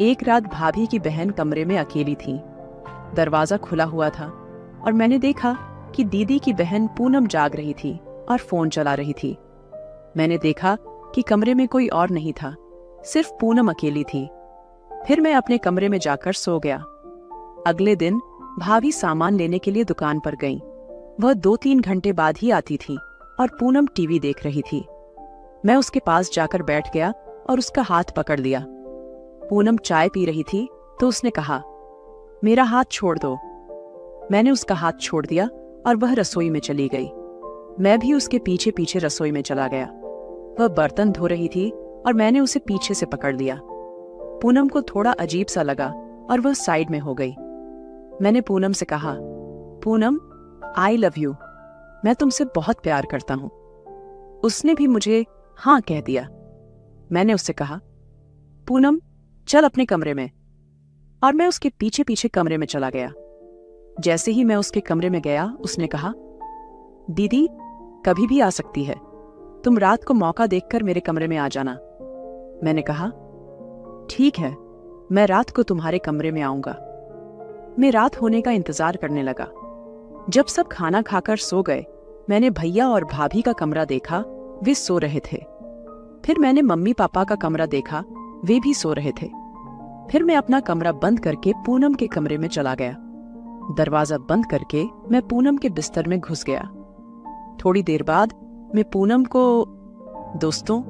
एक रात भाभी की बहन कमरे में अकेली थी। दरवाजा खुला हुआ था और मैंने देखा कि दीदी की बहन पूनम जाग रही थी और फोन चला रही थी। मैंने देखा कि कमरे में कोई और नहीं था, सिर्फ पूनम अकेली थी। फिर मैं अपने कमरे में जाकर सो गया। अगले दिन भाभी सामान लेने के लिए दुकान पर गई। वह 2-3 घंटे बाद ही आती थी और पूनम टीवी देख रही थी। मैं उसके पास जाकर बैठ गया और उसका हाथ पकड़ लिया। पूनम चाय पी रही थी तो उसने कहा, मेरा हाथ छोड़ दो। मैंने उसका हाथ छोड़ दिया और वह रसोई में चली गई। मैं भी उसके पीछे पीछे रसोई में चला गया। वह बर्तन धो रही थी और मैंने उसे पीछे से पकड़ लिया। पूनम को थोड़ा अजीब सा लगा और वह साइड में हो गई। मैंने पूनम से कहा, पूनम, आई लव यू, मैं तुमसे बहुत प्यार करता हूं। उसने भी मुझे हाँ कह दिया। मैंने उससे कहा, पूनम चल अपने कमरे में, और मैं उसके पीछे पीछे कमरे में चला गया। जैसे ही मैं उसके कमरे में गया, उसने कहा, दीदी कभी भी आ सकती है, तुम रात को मौका देखकर मेरे कमरे में आ जाना। मैंने कहा, ठीक है, मैं रात को तुम्हारे कमरे में आऊंगा। मैं रात होने का इंतजार करने लगा। जब सब खाना खाकर सो गए, मैंने भैया और भाभी का कमरा देखा, वे सो रहे थे। फिर मैंने मम्मी पापा का कमरा देखा, वे भी सो रहे थे। फिर मैं अपना कमरा बंद करके पूनम के कमरे में चला गया। दरवाजा बंद करके मैं पूनम के बिस्तर में घुस गया। थोड़ी देर बाद मैं पूनम को, दोस्तों,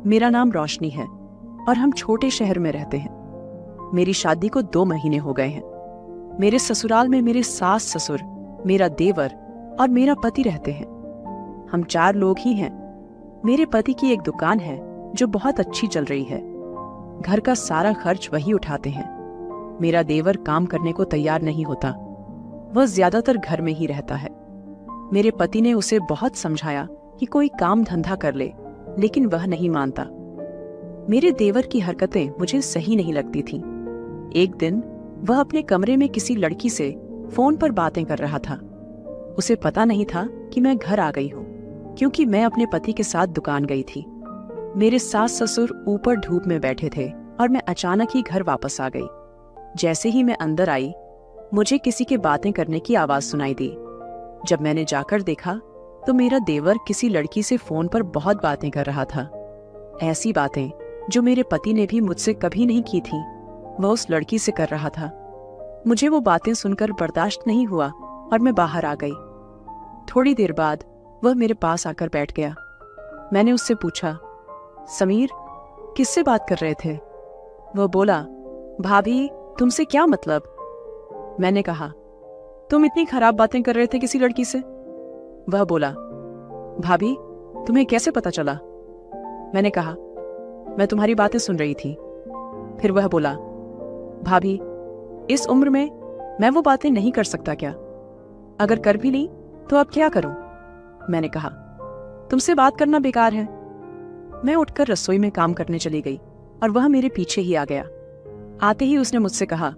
मेरा नाम रोशनी है और हम छोटे शहर में रहते हैं। मेरी शादी को 2 महीने हो गए हैं। मेरे ससुराल में मेरे सास ससुर, मेरा देवर और मेरा पति रहते हैं। हम 4 लोग ही हैं। मेरे पति की एक दुकान है जो बहुत अच्छी चल रही है। घर का सारा खर्च वही उठाते हैं। मेरा देवर काम करने को तैयार नहीं होता, वह ज्यादातर घर में ही रहता है। मेरे पति ने उसे बहुत समझाया कि कोई काम धंधा कर ले, लेकिन वह नहीं मानता। मेरे देवर की हरकतें मुझे सही नहीं लगती थीं। एक दिन वह अपने कमरे में किसी लड़की से फोन पर बातें कर रहा था। उसे पता नहीं था कि मैं घर आ गई हूँ, क्योंकि मैं अपने पति के साथ दुकान गई थी। मेरे सास ससुर ऊपर धूप में बैठे थे और मैं अचानक ही घर वापस आ गई। जैसे ही मैं अंदर आई, मुझे किसी के बातें करने की आवाज सुनाई दी। जब मैंने जाकर देखा तो मेरा देवर किसी लड़की से फोन पर बहुत बातें कर रहा था। ऐसी बातें जो मेरे पति ने भी मुझसे कभी नहीं की थी, वह उस लड़की से कर रहा था। मुझे वो बातें सुनकर बर्दाश्त नहीं हुआ और मैं बाहर आ गई। थोड़ी देर बाद वह मेरे पास आकर बैठ गया। मैंने उससे पूछा, समीर, किससे बात कर रहे थे? वह बोला, भाभी, तुमसे क्या मतलब? मैंने कहा, तुम इतनी खराब बातें कर रहे थे किसी लड़की से? वह बोला, भाभी, तुम्हें कैसे पता चला? मैंने कहा, मैं तुम्हारी बातें सुन रही थी। फिर वह बोला, भाभी, इस उम्र में मैं वो बातें नहीं कर सकता क्या? अगर कर भी ली तो अब क्या करूं? मैंने कहा, तुमसे बात करना बेकार है। मैं उठकर रसोई में काम करने चली गई और वह मेरे पीछे ही आ गया। आते ही उसने मुझसे कहा,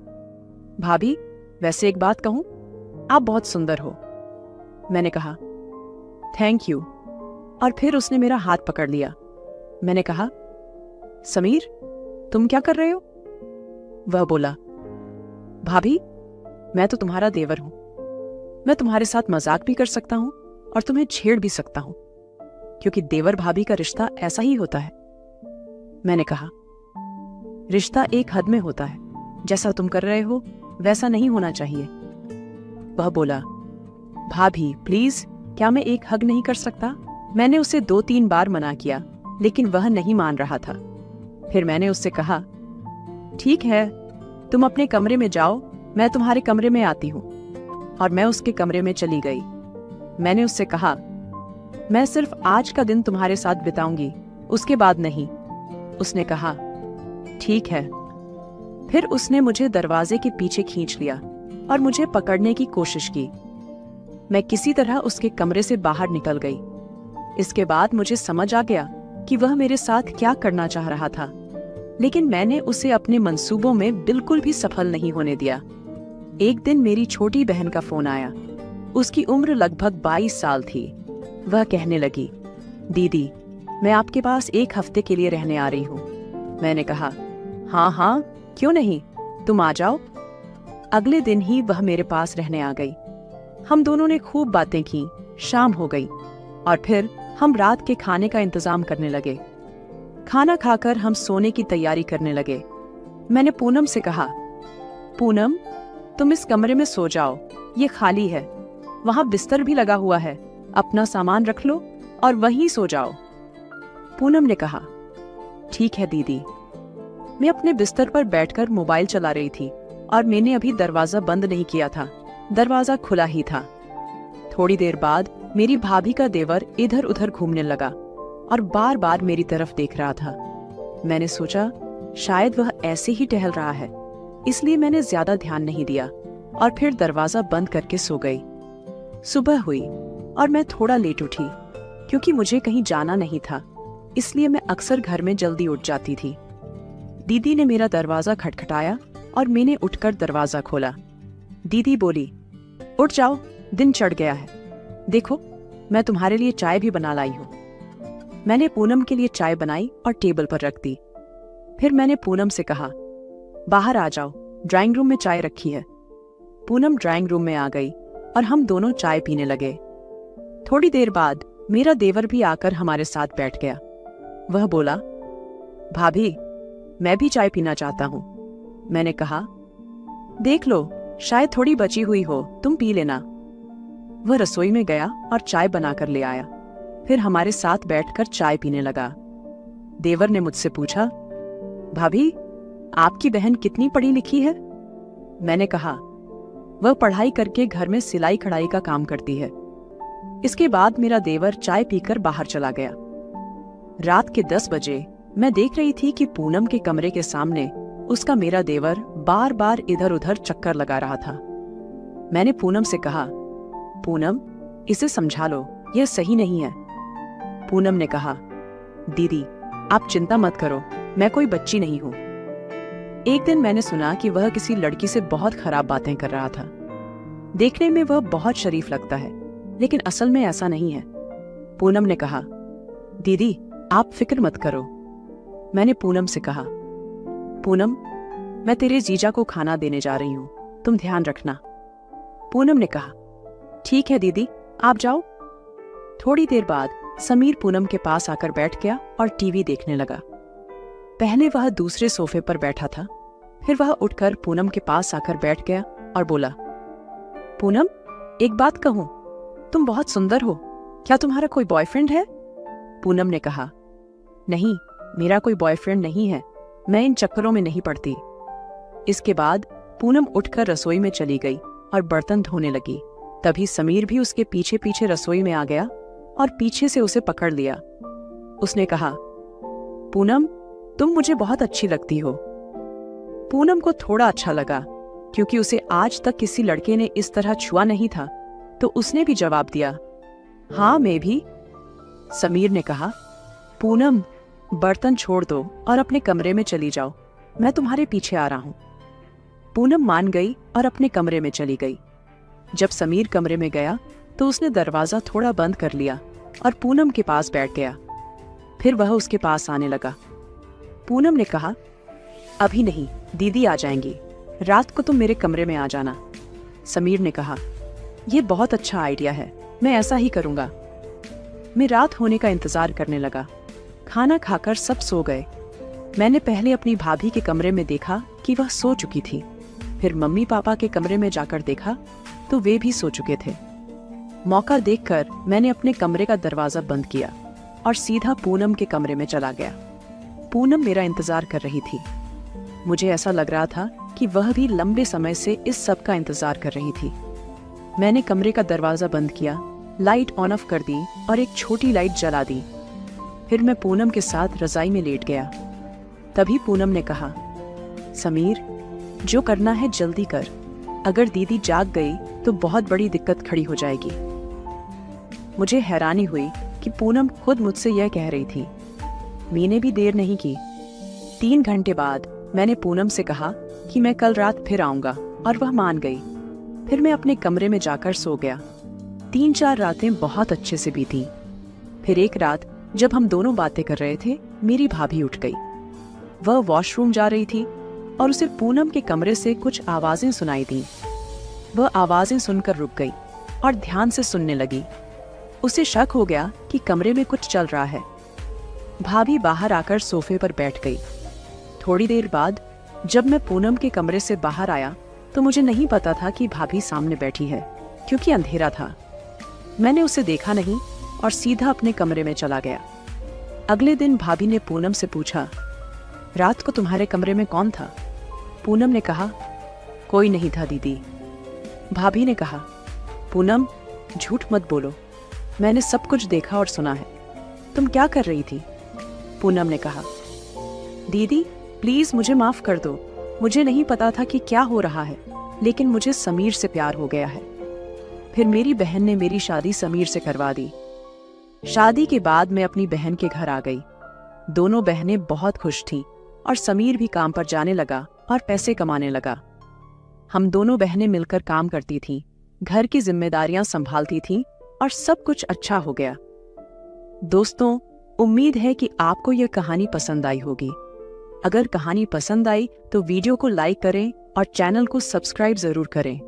भाभी, वैसे एक बात कहूं, आप बहुत सुंदर हो। मैंने कहा, थैंक यू। और फिर उसने मेरा हाथ पकड़ लिया। मैंने कहा, समीर, तुम क्या कर रहे हो? वह बोला, भाभी, मैं तो तुम्हारा देवर हूं। मैं तुम्हारे साथ मजाक भी कर सकता हूं और तुम्हें छेड़ भी सकता हूं, क्योंकि देवर भाभी का रिश्ता ऐसा ही होता है। मैंने कहा, रिश्ता एक हद में होता है, जैसा तुम कर रहे हो वैसा नहीं होना चाहिए। वह बोला, भाभी प्लीज, क्या मैं एक हग नहीं कर सकता? मैंने उसे 2-3 बार मना किया, लेकिन वह नहीं मान रहा था। फिर मैंने उससे कहा, ठीक है, तुम अपने कमरे में जाओ, मैं तुम्हारे कमरे में आती हूँ। और मैं उसके कमरे में चली गई। मैंने उससे कहा, मैं सिर्फ आज का दिन तुम्हारे साथ बिताऊंगी, उसके बाद नहीं। उसने कहा, ठीक है। फिर उसने मुझे दरवाजे के पीछे खींच लिया और मुझे पकड़ने की कोशिश की। मैं किसी तरह उसके कमरे से बाहर निकल गई। इसके बाद मुझे समझ आ गया कि वह मेरे साथ क्या करना चाह रहा था, लेकिन मैंने उसे अपने मंसूबों में बिल्कुल भी सफल नहीं होने दिया। एक दिन मेरी छोटी बहन का फोन आया। उसकी उम्र लगभग 22 साल थी। वह कहने लगी, दीदी, मैं आपके पास 1 हफ्ते के लिए रहने आ रही हूँ। मैंने कहा, हाँ हाँ, क्यों नहीं, तुम आ जाओ। अगले दिन ही वह मेरे पास रहने आ गई। हम दोनों ने खूब बातें की। शाम हो गई और फिर हम रात के खाने का इंतजाम करने लगे। खाना खाकर हम सोने की तैयारी करने लगे। मैंने पूनम से कहा, पूनम, तुम इस कमरे में सो जाओ, ये खाली है, वहां बिस्तर भी लगा हुआ है, अपना सामान रख लो और वहीं सो जाओ। पूनम ने कहा, ठीक है दीदी। मैं अपने बिस्तर पर बैठकर मोबाइल चला रही थी और मैंने अभी दरवाजा बंद नहीं किया था, दरवाजा खुला ही था। थोड़ी देर बाद मेरी भाभी का देवर इधर उधर घूमने लगा और बार बार मेरी तरफ देख रहा था। मैंने सोचा शायद वह ऐसे ही टहल रहा है, इसलिए मैंने ज्यादा ध्यान नहीं दिया और फिर दरवाजा बंद करके सो गई। सुबह हुई और मैं थोड़ा लेट उठी क्योंकि मुझे कहीं जाना नहीं था, इसलिए मैं अक्सर घर में जल्दी उठ जाती थी। दीदी ने मेरा दरवाजा खटखटाया और मैंने उठकर दरवाजा खोला। दीदी बोली, उठ जाओ, दिन चढ़ गया है, देखो मैं तुम्हारे लिए चाय भी बना लाई हूँ। मैंने पूनम के लिए चाय बनाई और टेबल पर रख दी। फिर मैंने पूनम से कहा, बाहर आ जाओ, ड्राइंग रूम में चाय रखी है। पूनम ड्राइंग रूम में आ गई और हम दोनों चाय पीने लगे। थोड़ी देर बाद मेरा देवर भी आकर हमारे साथ बैठ गया। वह बोला, भाभी, मैं भी चाय पीना चाहता हूँ। मैंने कहा, देख लो, शायद थोड़ी बची हुई हो, तुम पी लेना। वह रसोई में गया और चाय बनाकर ले आया, फिर हमारे साथ बैठकर चाय पीने लगा। देवर ने मुझसे पूछा, भाभी, आपकी बहन कितनी पढ़ी लिखी है? मैंने कहा, वह पढ़ाई करके घर में सिलाई कढ़ाई का काम करती है। इसके बाद मेरा देवर चाय पीकर बाहर चला गया। रात के 10 बजे मैं देख रही थी कि पूनम के कमरे के सामने उसका मेरा देवर बार बार इधर उधर चक्कर लगा रहा था। मैंने पूनम से कहा, पूनम, इसे समझा लो, यह सही नहीं है। पूनम ने कहा, दीदी आप चिंता मत करो, मैं कोई बच्ची नहीं हूं। एक दिन मैंने सुना कि वह किसी लड़की से बहुत खराब बातें कर रहा था। देखने में वह बहुत शरीफ लगता है, लेकिन असल में ऐसा नहीं है। पूनम ने कहा, दीदी आप फिक्र मत करो। मैंने पूनम से कहा, पूनम, मैं तेरे जीजा को खाना देने जा रही हूं, तुम ध्यान रखना। पूनम ने कहा, ठीक है दीदी, आप जाओ। थोड़ी देर बाद समीर पूनम के पास आकर बैठ गया और टीवी देखने लगा। पहले वह दूसरे सोफे पर बैठा था, फिर वह उठकर पूनम के पास आकर बैठ गया और बोला, पूनम, एक बात कहूं, तुम बहुत सुंदर हो, क्या तुम्हारा कोई बॉयफ्रेंड है? पूनम ने कहा, नहीं, मेरा कोई बॉयफ्रेंड नहीं है, मैं इन चक्करों में नहीं पड़ती। इसके बाद पूनम उठकर रसोई में चली गई और बर्तन धोने लगी। तभी समीर भी उसके पीछे पीछे रसोई में आ गया और पीछे से उसे पकड़ लिया। उसने कहा, पूनम, तुम मुझे बहुत अच्छी लगती हो। पूनम को थोड़ा अच्छा लगा क्योंकि उसे आज तक किसी लड़के ने इस तरह छुआ नहीं था, तो उसने भी जवाब दिया, हाँ मैं भी। समीर ने कहा, पूनम, बर्तन छोड़ दो और अपने कमरे में चली जाओ, मैं तुम्हारे पीछे आ रहा हूं। पूनम मान गई और अपने कमरे में चली गई। जब समीर कमरे में गया तो उसने दरवाजा थोड़ा बंद कर लिया और पूनम के पास बैठ गया। फिर वह उसके पास आने लगा। पूनम ने कहा, अभी नहीं, दीदी आ जाएंगी, रात को तुम मेरे कमरे में आ जाना। समीर ने कहा, यह बहुत अच्छा आइडिया है, मैं ऐसा ही करूंगा। मैं रात होने का इंतजार करने लगा। खाना खाकर सब सो गए। मैंने पहले अपनी भाभी के कमरे में देखा कि वह सो चुकी थी, फिर मम्मी पापा के कमरे में जाकर देखा तो वे भी सो चुके थे। मौका देखकर मैंने अपने कमरे का दरवाजा बंद किया और सीधा पूनम के कमरे में चला गया। पूनम मेरा इंतजार कर रही थी। मुझे ऐसा लग रहा था कि वह भी लंबे समय से इस सब का इंतजार कर रही थी। मैंने कमरे का दरवाजा बंद किया, लाइट ऑन ऑफ कर दी और एक छोटी लाइट जला दी। फिर मैं पूनम के साथ रजाई में लेट गया। तभी पूनम ने कहा, समीर, जो करना है जल्दी कर, अगर दीदी जाग गई तो बहुत बड़ी दिक्कत खड़ी हो जाएगी। मुझे हैरानी हुई कि पूनम खुद मुझसे यह कह रही थी। मैंने भी देर नहीं की। 3 घंटे बाद मैंने पूनम से कहा कि मैं कल रात फिर आऊंगा और वह मान गई। फिर मैं अपने कमरे में जाकर सो गया। 3-4 रातें बहुत अच्छे से बीती। फिर एक रात जब हम दोनों बातें कर रहे थे, मेरी भाभी उठ गई। वह वॉशरूम जा रही थी। और उसे पूनम के कमरे से कुछ आवाजें सुनाई दी। वह आवाजें सुनकर रुक गई और ध्यान से सुनने लगी। उसे शक हो गया कि कमरे में कुछ चल रहा है। भाभी बाहर आकर सोफे पर बैठ गई। थोड़ी देर बाद जब मैं पूनम के कमरे से बाहर आया तो मुझे नहीं पता था कि भाभी सामने बैठी है, क्योंकि अंधेरा था। मैंने उसे देखा नहीं और सीधा अपने कमरे में चला गया। अगले दिन भाभी ने पूनम से पूछा, रात को तुम्हारे कमरे में कौन था? पूनम ने कहा, कोई नहीं था दीदी। भाभी ने कहा, पूनम झूठ मत बोलो, मैंने सब कुछ देखा और सुना है। तुम क्या कर रही थी? पूनम ने कहा, दीदी प्लीज मुझे माफ कर दो, मुझे नहीं पता था कि क्या हो रहा है, लेकिन मुझे समीर से प्यार हो गया है। फिर मेरी बहन ने मेरी शादी समीर से करवा दी। शादी के बाद मैं अपनी बहन के घर आ गई। दोनों बहनें बहुत खुश थीं और समीर भी काम पर जाने लगा और पैसे कमाने लगा। हम दोनों बहनें मिलकर काम करती थीं, घर की जिम्मेदारियां संभालती थीं और सब कुछ अच्छा हो गया। दोस्तों, उम्मीद है कि आपको यह कहानी पसंद आई होगी। अगर कहानी पसंद आई तो वीडियो को लाइक करें और चैनल को सब्सक्राइब जरूर करें।